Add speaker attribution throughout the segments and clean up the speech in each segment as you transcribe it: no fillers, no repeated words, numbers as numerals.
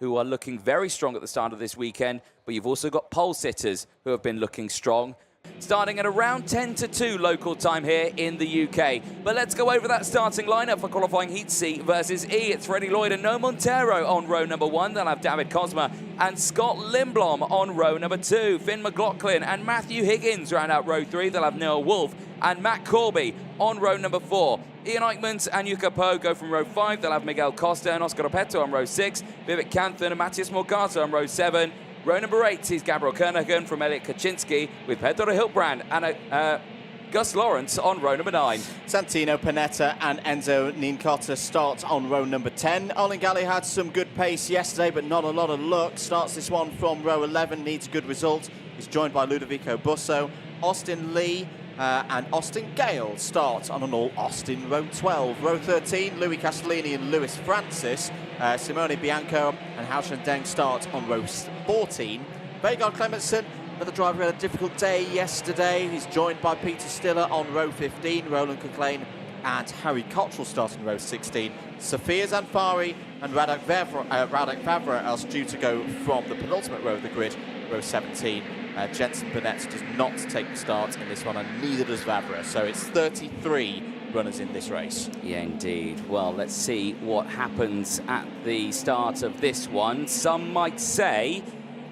Speaker 1: who are looking very strong at the start of this weekend, but you've also got pole sitters who have been looking strong. Starting at around 10 to 2 local time here in the UK. But let's go over that starting lineup for qualifying Heat C versus E. It's Freddie Lloyd and No Montero on row number 1. They'll have David Cosma and Scott Lindblom on row number 2. Finn McLaughlin and Matthew Higgins round out row 3. They'll have Noah Wolf and Matt Corby on row number 4. Ian Eichmans and Yuka Poe go from row 5. They'll have Miguel Costa and Oscar Opeto on row 6. Vivek Canthan and Matthias Morgado on row 7. Row number 8 is Gabriel Kernaghan from Elliot Kaczynski with Pedro Hilbrand and Gus Lawrence on row number 9.
Speaker 2: Santino Panetta and Enzo Ninkota start on row number 10. Olin Gali had some good pace yesterday, but not a lot of luck. Starts this one from row 11, needs a good result. He's joined by Ludovico Busso, Austin Lee, and Austin Gale start on an all-Austin row 12. Row 13, Louis Castellini and Lewis Francis. Simone Bianco and Haoshan Deng start on row 14. Vegard Clementson, another driver who had a difficult day yesterday. He's joined by Peter Stiller on row 15. Roland Coclain and Harry Cottrell start in row 16. Sophia Zanfari and Radek Favre are due to go from the penultimate row of the grid, row 17. Jensen Burnett does not take the start in this one, and neither does Vavra. So it's 33 runners in this race.
Speaker 1: Yeah, indeed. Well, let's see what happens at the start of this one. Some might say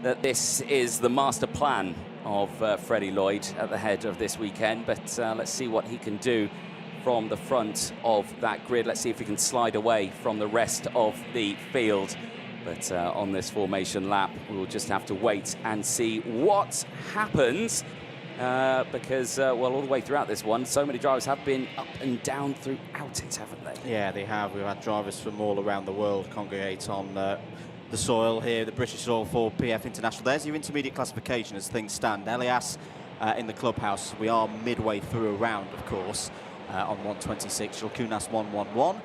Speaker 1: that this is the master plan of Freddie Lloyd at the head of this weekend, but let's see what he can do from the front of that grid. Let's see if he can slide away from the rest of the field. But on this formation lap, we'll just have to wait and see what happens. Because, well, all the way throughout this one, so many drivers have been up and down throughout it, haven't they?
Speaker 2: Yeah, they have. We've had drivers from all around the world congregate on the soil here, the British soil for PF International. There's your intermediate classification as things stand. Elias in the clubhouse. We are midway through a round, of course, on 126. Jalkunas 111.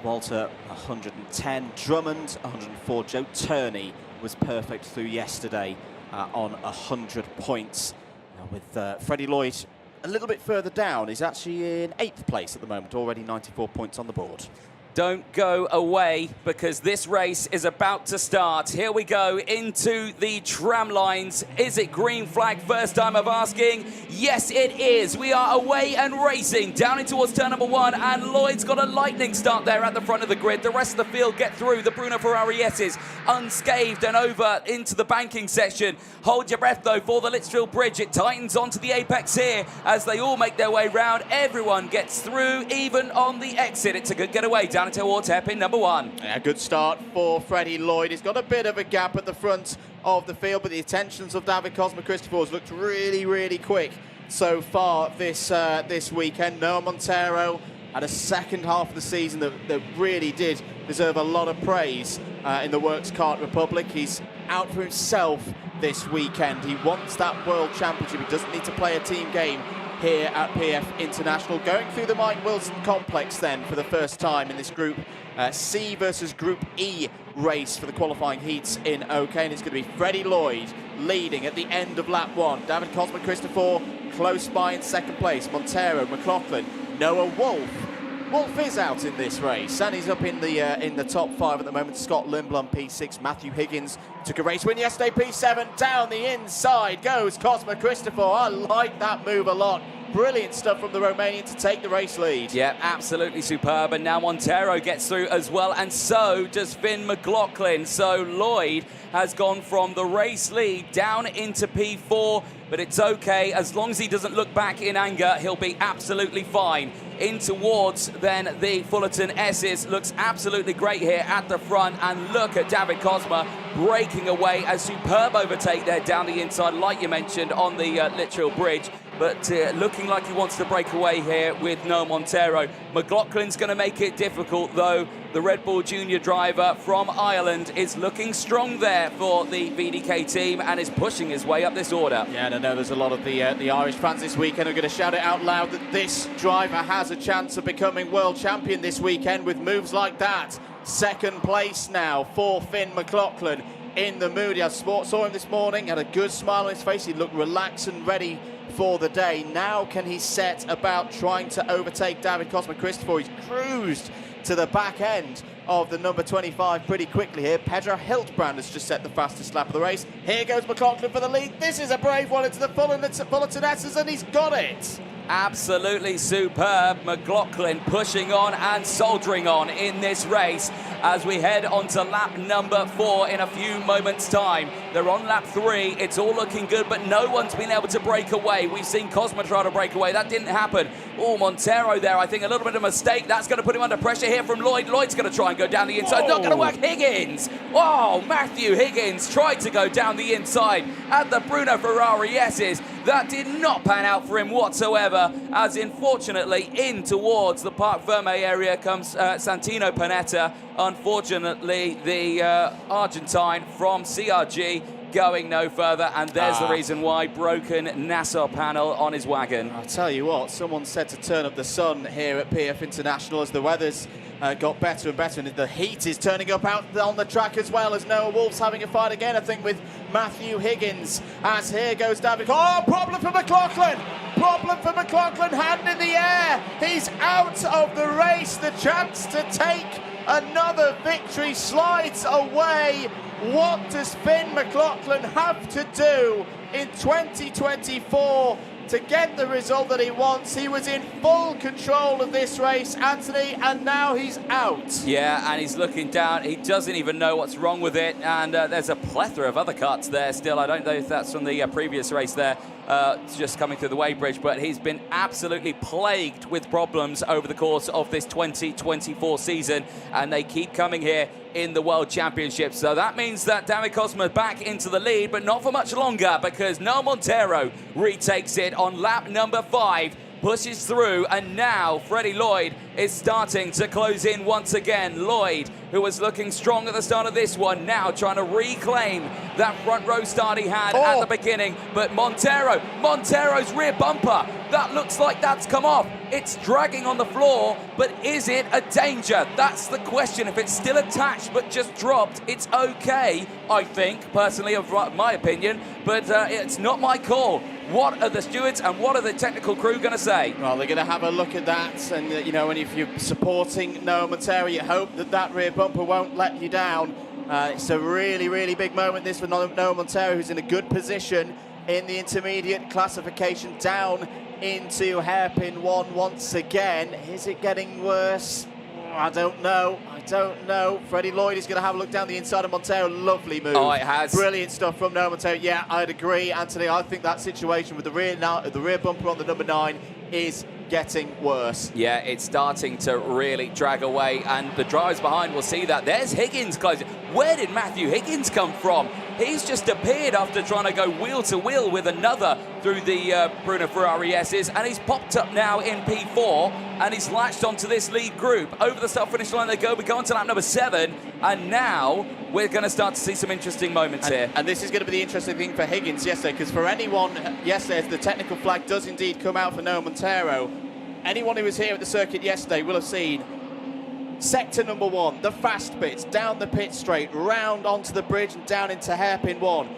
Speaker 2: Walter 110, Drummond 104, Joe Turney was perfect through yesterday on 100 points. With Freddie Lloyd a little bit further down, he's actually in 8th place at the moment, already 94 points on the board.
Speaker 1: Don't go away, because this race is about to start. Here we go into the tram lines. Is it green flag? First time of asking. Yes, it is. We are away and racing down in towards turn number 1, and Lloyd's got a lightning start there at the front of the grid. The rest of the field get through. The Bruno Ferrari S's unscathed and over into the banking section. Hold your breath, though, for the Litchfield Bridge. It tightens onto the apex here as they all make their way round. Everyone gets through, even on the exit. It's a good getaway down towards hairpin number 1.
Speaker 2: Yeah, good start for Freddie Lloyd. He's got a bit of a gap at the front of the field, but the attentions of David Cosma Christopher has looked really, really quick so far this weekend. Noah Montero had a second half of the season that really did deserve a lot of praise in the Works Kart Republic. He's out for himself this weekend. He wants that World Championship. He doesn't need to play a team game here at PF International. Going through the Mike Wilson complex then for the first time in this Group C versus Group E race for the qualifying heats in OK, and it's going to be Freddie Lloyd leading at the end of lap 1. David Cosma Christopher close by in 2nd place. Montero, McLaughlin, Noah Wolf. Wolf is out in this race, and he's up in the top 5 at the moment. Scott Lindblom, P6. Matthew Higgins took a race win yesterday, P7. Down the inside goes Cosma Christopher. I like that move a lot. Brilliant stuff from the Romanian to take the race lead.
Speaker 1: Yeah, absolutely superb. And now Montero gets through as well, and so does Finn McLaughlin. So Lloyd has gone from the race lead down into P4, but it's okay. As long as he doesn't look back in anger, he'll be absolutely fine. In towards then the Fullerton S's. Looks absolutely great here at the front, and look at David Cosma breaking away. A superb overtake there down the inside, like you mentioned, on the Litchfield Bridge. But looking like he wants to break away here with no Montero. McLaughlin's going to make it difficult, though. The Red Bull Junior driver from Ireland is looking strong there for the VDK team and is pushing his way up this order.
Speaker 2: Yeah, and I know there's a lot of the Irish fans this weekend who are going to shout it out loud that this driver has a chance of becoming world champion this weekend with moves like that. 2nd place now for Finn McLaughlin in the mood. I saw him this morning, had a good smile on his face. He looked relaxed and ready for the day. Now can he set about trying to overtake David Cosma Christopher? He's cruised to the back end of the number 25 pretty quickly here. Pedro Hiltbrand has just set the fastest lap of the race. Here goes McLaughlin for the lead. This is a brave one into the Fullerton S's, and he's got it.
Speaker 1: Absolutely superb. McLaughlin pushing on and soldiering on in this race as we head on to lap number 4 in a few moments' time. They're on lap 3. It's all looking good, but no one's been able to break away. We've seen Cosma try to break away. That didn't happen. Oh, Montero there, I think a little bit of a mistake. That's going to put him under pressure here from Lloyd. Lloyd's going to try and go down the inside. Not going to work. Higgins. Oh, Matthew Higgins tried to go down the inside at the Bruno Ferrari S's. That did not pan out for him whatsoever, as unfortunately in towards the Parc Ferme area comes Santino Panetta. Unfortunately, the Argentine from CRG going no further, and there's the reason why. Broken Nassau panel on his wagon.
Speaker 2: I'll tell you what, someone said to turn up the sun here at PF International as the weather's got better and better, and the heat is turning up out on the track as well, as Noah Wolf's having a fight again, I think, with Matthew Higgins. As here goes David. Oh, problem for McLaughlin! Problem for McLaughlin, hand in the air. He's out of the race. The chance to take another victory slides away. What does Finn McLaughlin have to do in 2024 to get the result that he wants? He was in full control of this race, Anthony, and now he's out.
Speaker 1: Yeah, and he's looking down. He doesn't even know what's wrong with it, and there's a plethora of other cuts there still. I don't know if that's from the previous race there, just coming through the weighbridge, but he's been absolutely plagued with problems over the course of this 2024 season, and they keep coming here in the World Championship. So that means that David Cosma back into the lead, but not for much longer, because Noah Montero retakes it on lap number 5, pushes through, and now Freddie Lloyd is starting to close in once again. Lloyd, who was looking strong at the start of this one, now trying to reclaim that front row start he had at the beginning. But Montero's rear bumper, that looks like that's come off. It's dragging on the floor, but is it a danger? That's the question. If it's still attached but just dropped, it's okay, I think, personally, of my opinion, but it's not my call. What are the stewards and what are the technical crew going to say?
Speaker 2: Well, they're going to have a look at that, and you know, and if you're supporting Noah Montero, you hope that that rear bumper won't let you down. It's a really, really big moment, this, for Noah Montero, who's in a good position in the intermediate classification, down into hairpin 1 once again. Is it getting worse? I don't know. Freddie Lloyd is going to have a look down the inside of Montero. Lovely move.
Speaker 1: Oh, it has.
Speaker 2: Brilliant stuff from Noah Montero. Yeah, I'd agree, Anthony. I think that situation with the rear bumper on the number 9 is getting worse.
Speaker 1: Yeah, it's starting to really drag away, and the drivers behind will see that. There's Higgins closing. Where did Matthew Higgins come from? He's just appeared after trying to go wheel to wheel with another through the Bruno Ferrari S's, and he's popped up now in P4, and he's latched onto this lead group. Over the start-finish line they go. We go on to lap number 7, and now we're going to start to see some interesting moments here.
Speaker 2: And this is going to be the interesting thing for Higgins yesterday, because for anyone yesterday, the technical flag does indeed come out for Noah Montero. Anyone who was here at the circuit yesterday will have seen sector number 1, the fast bits, down the pit straight, round onto the bridge and down into hairpin 1.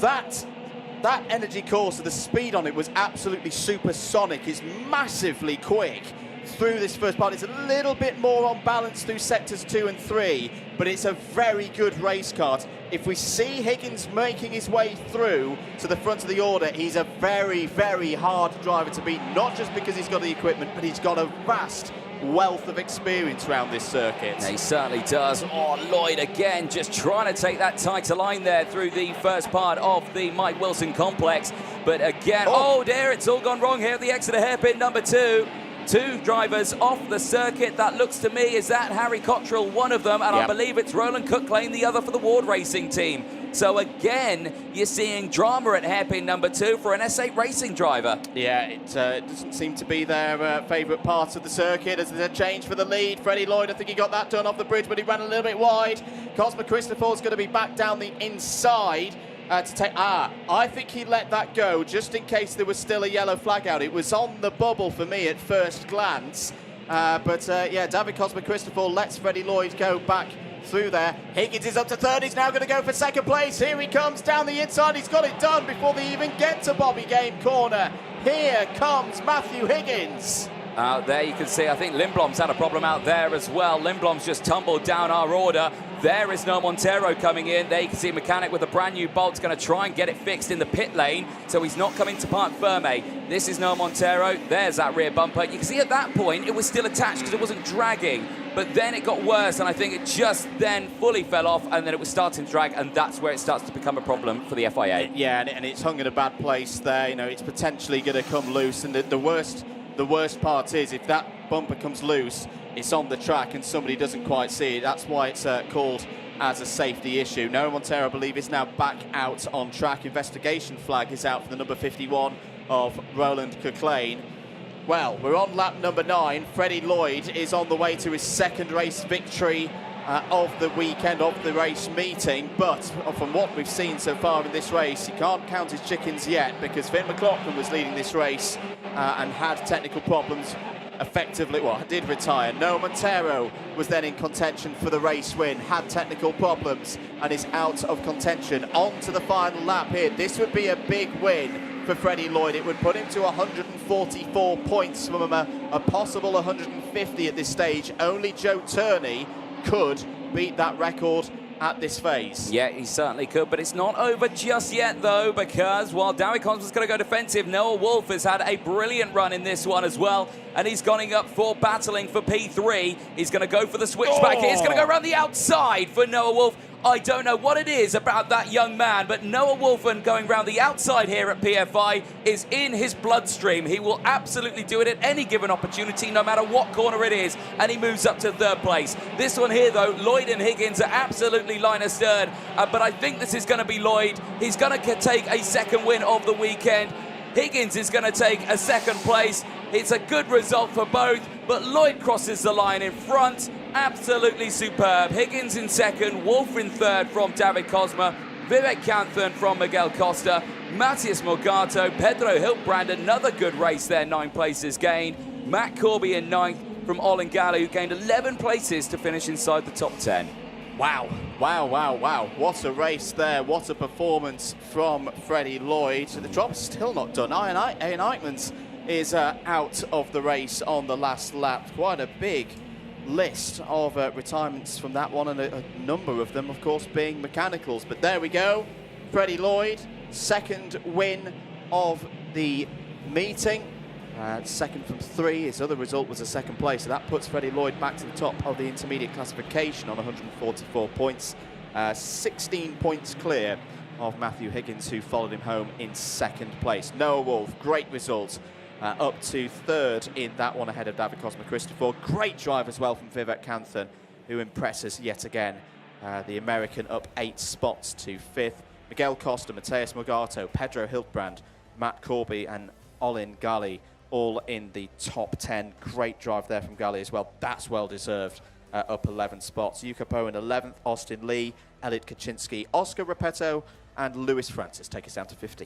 Speaker 2: That energy course, the speed on it was absolutely supersonic. It's massively quick through this first part. It's a little bit more on balance through sectors 2 and 3, but it's a very good race car. If we see Higgins making his way through to the front of the order, he's a very, very hard driver to beat, not just because he's got the equipment, but he's got a vast wealth of experience around this circuit.
Speaker 1: He certainly does. Oh, Lloyd again, just trying to take that tighter line there through the first part of the Mike Wilson complex. But again, oh dear, it's all gone wrong here at the exit of hairpin number 2. 2 drivers off the circuit. That looks to me, is that Harry Cottrell, one of them, and I believe it's Roland Cooklane, the other for the Ward Racing team. So again, you're seeing drama at hairpin number 2 for an S8 Racing driver. Yeah,
Speaker 2: it doesn't seem to be their favourite part of the circuit, as there's a change for the lead. Freddie Lloyd, I think he got that done off the bridge, but he ran a little bit wide. Cosma Christopher's going to be back down the inside. To take, I think he let that go just in case there was still a yellow flag out. It was on the bubble for me at first glance. Yeah, David Cosma Christopher lets Freddie Lloyd go back through there. Higgins is up to 3rd. He's now going to go for 2nd place. Here he comes down the inside. He's got it done before they even get to Bobby Game Corner. Here comes Matthew Higgins.
Speaker 1: Out there you can see, I think Lindblom's had a problem out there as well. Lindblom's just tumbled down our order. There is Noah Montero coming in. There you can see a mechanic with a brand new bolt's going to try and get it fixed in the pit lane, so he's not coming to Parc Ferme. This is Noah Montero. There's that rear bumper. You can see at that point it was still attached because it wasn't dragging, but then it got worse, and I think it just then fully fell off, and then it was starting to drag, and that's where it starts to become a problem for the FIA.
Speaker 2: Yeah, and it's hung in a bad place there. You know, it's potentially going to come loose, and the worst part is if that bumper comes loose, it's on the track and somebody doesn't quite see it. That's why it's called as a safety issue. Noah Montero, I believe, is now back out on track. Investigation flag is out for the number 51 of Roland Coquelin. Well, we're on lap number 9. Freddie Lloyd is on the way to his second race victory of the weekend, of the race meeting, but from what we've seen so far in this race, he can't count his chickens yet, because Finn McLaughlin was leading this race and had technical problems, effectively, well, did retire. Noah Montero was then in contention for the race win, had technical problems and is out of contention. On to the final lap here. This would be a big win for Freddie Lloyd. It would put him to 144 points from a possible 150 at this stage. Only Joe Turney could beat that record at this phase.
Speaker 1: Yeah, he certainly could, but it's not over just yet, though, because while Dowie Cosmo's going to go defensive, Noah Wolf has had a brilliant run in this one as well, and he's going up for battling for P3. He's going to go for the switchback here. He's going to go around the outside for Noah Wolf. I don't know what it is about that young man, but Noah Wolfen going round the outside here at PFI is in his bloodstream. He will absolutely do it at any given opportunity, no matter what corner it is, and he moves up to third place. This one here, though, Lloyd and Higgins are absolutely line astern, but I think this is going to be Lloyd. He's going to take a second win of the weekend. Higgins is going to take a second place. It's a good result for both, but Lloyd crosses the line in front. Absolutely superb. Higgins in second, Wolf in third from David Cosma, Vivek Canthan from Miguel Costa, Matthias Morgato, Pedro Hiltbrand, another good race there, 9 places gained. Matt Corby in 9th from Olin Gallo, who gained 11 places to finish inside the top 10.
Speaker 2: Wow, wow, wow, wow. What a race there. What a performance from Freddie Lloyd. The drop's still not done. Ian Eichmans is out of the race on the last lap. Quite a big list of retirements from that one, and a number of them, of course, being mechanicals. But there we go. Freddie Lloyd, second win of the meeting. Second from 3. His other result was a second place, so that puts Freddie Lloyd back to the top of the intermediate classification on 144 points. 16 points clear of Matthew Higgins, who followed him home in second place. Noah Wolf, great result. Up to third in that one ahead of David Cosma Christopher. Great drive as well from Vivek Canthan, who impresses yet again. The American up 8 spots to 5th. Miguel Costa, Matthias Morgato, Pedro Hiltbrand, Matt Corby and Olin Galli all in the top 10. Great drive there from Galli as well. That's well deserved. Up 11 spots. Yuka Poe in 11th, Austin Lee, Elliot Kaczynski, Oscar Repetto and Lewis Francis take us down to 50.